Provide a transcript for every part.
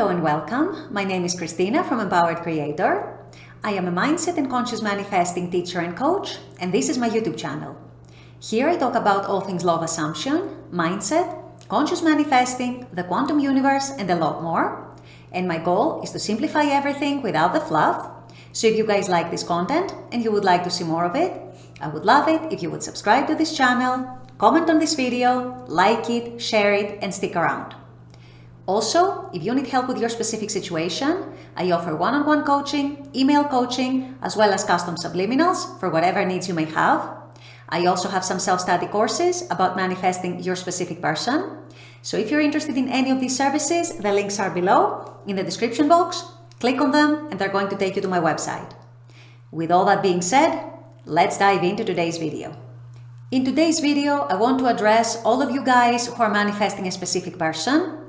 Hello and welcome. My name is Christina from Empowered Creator. I am a mindset and conscious manifesting teacher and coach, and this is my YouTube channel. Here I talk about all things law of assumption, mindset, conscious manifesting, the quantum universe, and a lot more. And my goal is to simplify everything without the fluff. So if you guys like this content and you would like to see more of it, I would love it if you would subscribe to this channel, comment on this video, like it, share it, and stick around. Also, if you need help with your specific situation, I offer one-on-one coaching, email coaching, as well as custom subliminals for whatever needs you may have. I also have some self-study courses about manifesting your specific person. So if you're interested in any of these services, the links are below in the description box. Click on them and they're going to take you to my website. With all that being said, let's dive into today's video. In today's video, I want to address all of you guys who are manifesting a specific person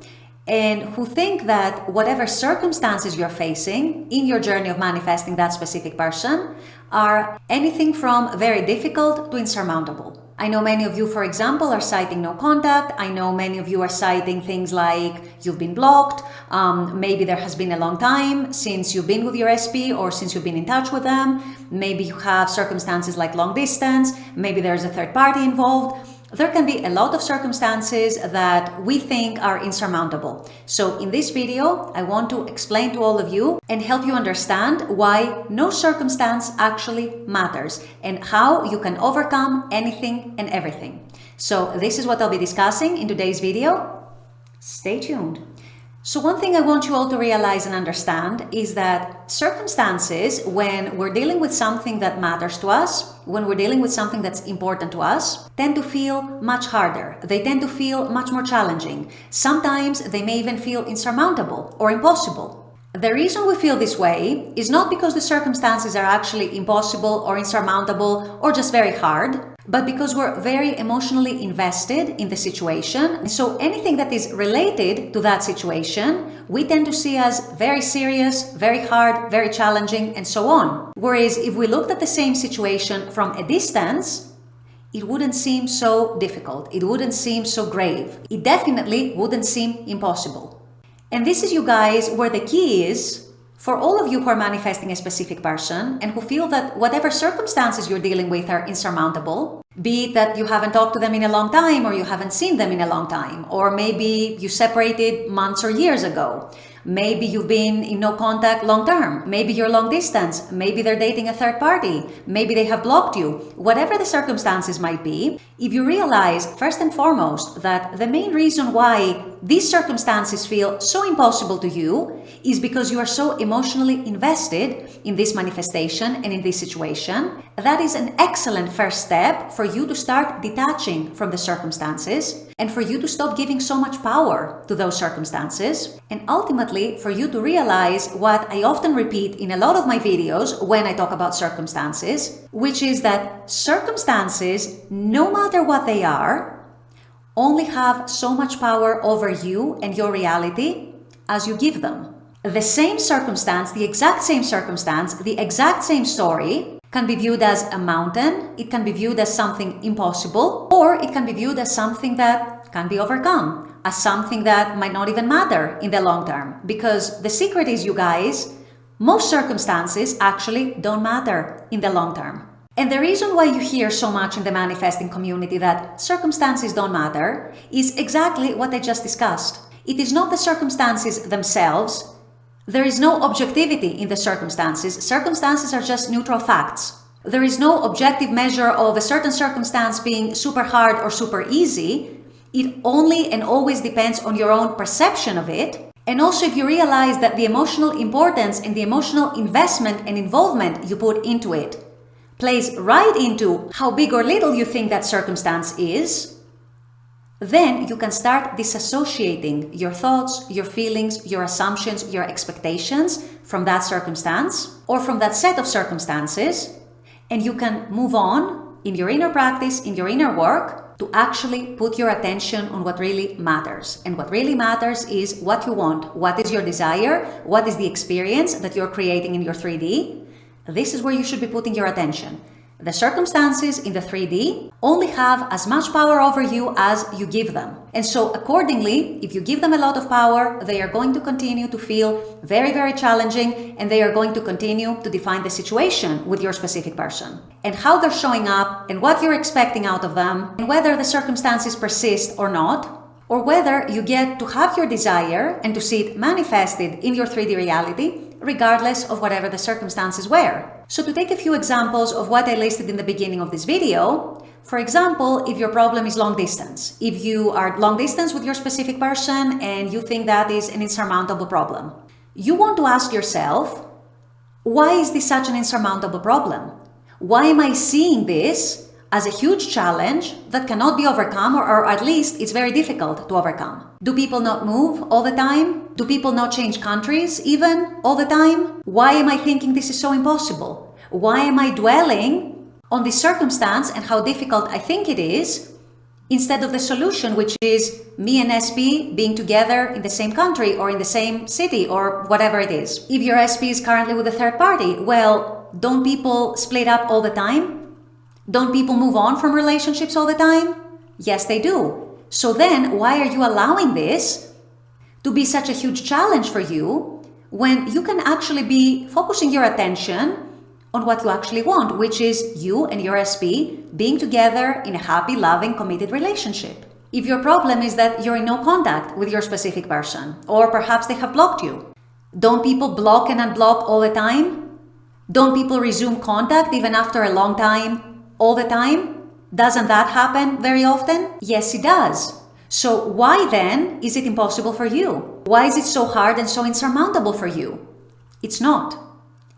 and who think that whatever circumstances you're facing in your journey of manifesting that specific person are anything from very difficult to insurmountable. I know many of you, for example, are citing no contact. I know many of you are citing things like you've been blocked. Maybe there has been a long time since you've been with your SP or since you've been in touch with them. Maybe you have circumstances like long distance. Maybe there's a third party involved. There can be a lot of circumstances that we think are insurmountable. So in this video, I want to explain to all of you and help you understand why no circumstance actually matters and how you can overcome anything and everything. So this is what I'll be discussing in today's video. Stay tuned. So one thing I want you all to realize and understand is that circumstances, when we're dealing with something that matters to us, when we're dealing with something that's important to us, tend to feel much harder. They tend to feel much more challenging. Sometimes they may even feel insurmountable or impossible. The reason we feel this way is not because the circumstances are actually impossible or insurmountable or just very hard, but because we're very emotionally invested in the situation. So anything that is related to that situation, we tend to see as very serious, very hard, very challenging, and so on. Whereas if we looked at the same situation from a distance, it wouldn't seem so difficult. It wouldn't seem so grave. It definitely wouldn't seem impossible. And this is, you guys, where the key is for all of you who are manifesting a specific person and who feel that whatever circumstances you're dealing with are insurmountable, be it that you haven't talked to them in a long time or you haven't seen them in a long time, or maybe you separated months or years ago. Maybe you've been in no contact long term. Maybe you're long distance. Maybe they're dating a third party. Maybe they have blocked you. Whatever the circumstances might be, if you realize first and foremost that the main reason why these circumstances feel so impossible to you is because you are so emotionally invested in this manifestation and in this situation, that is an excellent first step for you to start detaching from the circumstances and for you to stop giving so much power to those circumstances, and ultimately for you to realize what I often repeat in a lot of my videos when I talk about circumstances, which is that circumstances, no matter what they are, only have so much power over you and your reality as you give them. The same circumstance, the exact same circumstance, the exact same story can be viewed as a mountain, it can be viewed as something impossible, or it can be viewed as something that can be overcome, as something that might not even matter in the long term. Because the secret is, you guys, most circumstances actually don't matter in the long term. And the reason why you hear so much in the manifesting community that circumstances don't matter is exactly what I just discussed. It is not the circumstances themselves. There is no objectivity in the circumstances. Circumstances are just neutral facts. There is no objective measure of a certain circumstance being super hard or super easy. It only and always depends on your own perception of it. And also, if you realize that the emotional importance and the emotional investment and involvement you put into it plays right into how big or little you think that circumstance is, then you can start disassociating your thoughts, your feelings, your assumptions, your expectations from that circumstance or from that set of circumstances, and you can move on in your inner practice, in your inner work, to actually put your attention on what really matters. And what really matters is what you want, what is your desire, what is the experience that you're creating in your 3D. This is where you should be putting your attention. The circumstances in the 3D only have as much power over you as you give them. And so accordingly, if you give them a lot of power, they are going to continue to feel very, very challenging, and they are going to continue to define the situation with your specific person. And how they're showing up, and what you're expecting out of them, and whether the circumstances persist or not, or whether you get to have your desire and to see it manifested in your 3D reality, regardless of whatever the circumstances were. So to take a few examples of what I listed in the beginning of this video, for example, if your problem is long distance, if you are long distance with your specific person and you think that is an insurmountable problem, you want to ask yourself, why is this such an insurmountable problem? Why am I seeing this as a huge challenge that cannot be overcome, or at least it's very difficult to overcome? Do people not move all the time? Do people not change countries even all the time? Why am I thinking this is so impossible? Why am I dwelling on this circumstance and how difficult I think it is, instead of the solution, which is me and SP being together in the same country or in the same city or whatever it is? If your SP is currently with a third party, well, don't people split up all the time? Don't people move on from relationships all the time? Yes, they do. So then why are you allowing this to be such a huge challenge for you when you can actually be focusing your attention on what you actually want, which is you and your SP being together in a happy, loving, committed relationship? If your problem is that you're in no contact with your specific person, or perhaps they have blocked you, don't people block and unblock all the time? Don't people resume contact even after a long time? All the time? Doesn't that happen very often? Yes, it does. So why then is it impossible for you? Why is it so hard and so insurmountable for you? It's not.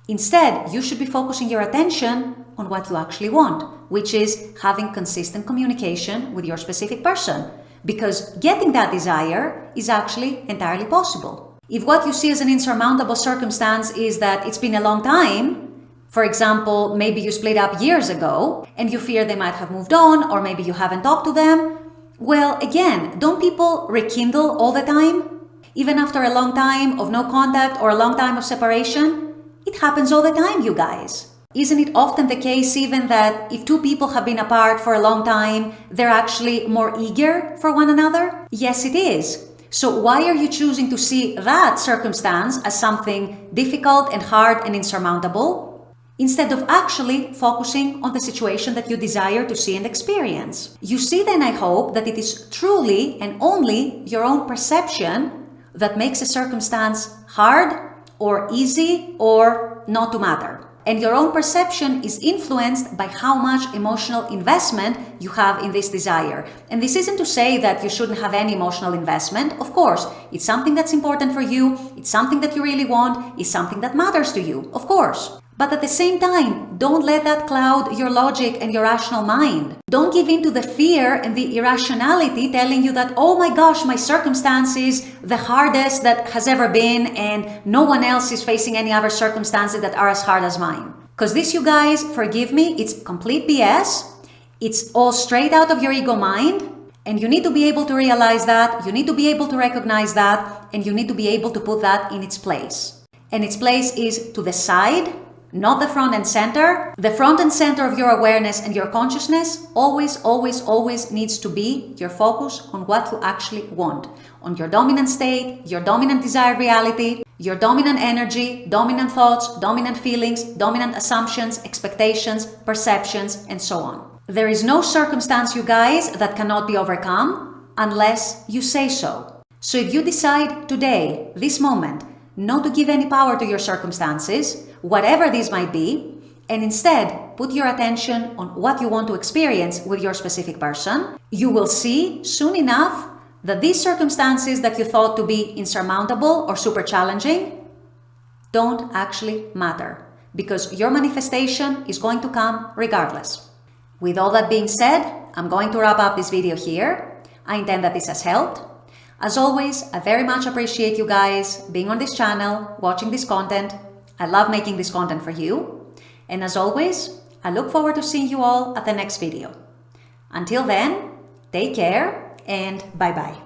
Instead, you should be focusing your attention on what you actually want, which is having consistent communication with your specific person, because getting that desire is actually entirely possible. If what you see as an insurmountable circumstance is that it's been a long time, for example, maybe you split up years ago and you fear they might have moved on, or maybe you haven't talked to them. Well, again, don't people rekindle all the time? Even after a long time of no contact or a long time of separation? It happens all the time, you guys. Isn't it often the case even that if two people have been apart for a long time, they're actually more eager for one another? Yes, it is. So why are you choosing to see that circumstance as something difficult and hard and insurmountable, instead of actually focusing on the situation that you desire to see and experience? You see then, I hope, that it is truly and only your own perception that makes a circumstance hard or easy or not to matter. And your own perception is influenced by how much emotional investment you have in this desire. And this isn't to say that you shouldn't have any emotional investment. Of course, it's something that's important for you. It's something that you really want. It's something that matters to you, of course. But at the same time, don't let that cloud your logic and your rational mind. Don't give in to the fear and the irrationality telling you that, oh my gosh, my circumstance is the hardest that has ever been and no one else is facing any other circumstances that are as hard as mine. Because this, you guys, forgive me, it's complete BS. It's all straight out of your ego mind. And you need to be able to realize that, you need to be able to recognize that, and you need to be able to put that in its place. And its place is to the side, not the front and center. The front and center of your awareness and your consciousness always, always, always needs to be your focus on what you actually want, on your dominant state, your dominant desired reality, your dominant energy, dominant thoughts, dominant feelings, dominant assumptions, expectations, perceptions, and so on. There is no circumstance, you guys, that cannot be overcome unless you say so. So if you decide today, this moment, not to give any power to your circumstances, whatever these might be, and instead put your attention on what you want to experience with your specific person, you will see soon enough that these circumstances that you thought to be insurmountable or super challenging don't actually matter, because your manifestation is going to come regardless. With all that being said, I'm going to wrap up this video here. I intend that this has helped. As always, I very much appreciate you guys being on this channel, watching this content. I love making this content for you. And as always, I look forward to seeing you all at the next video. Until then, take care and bye-bye.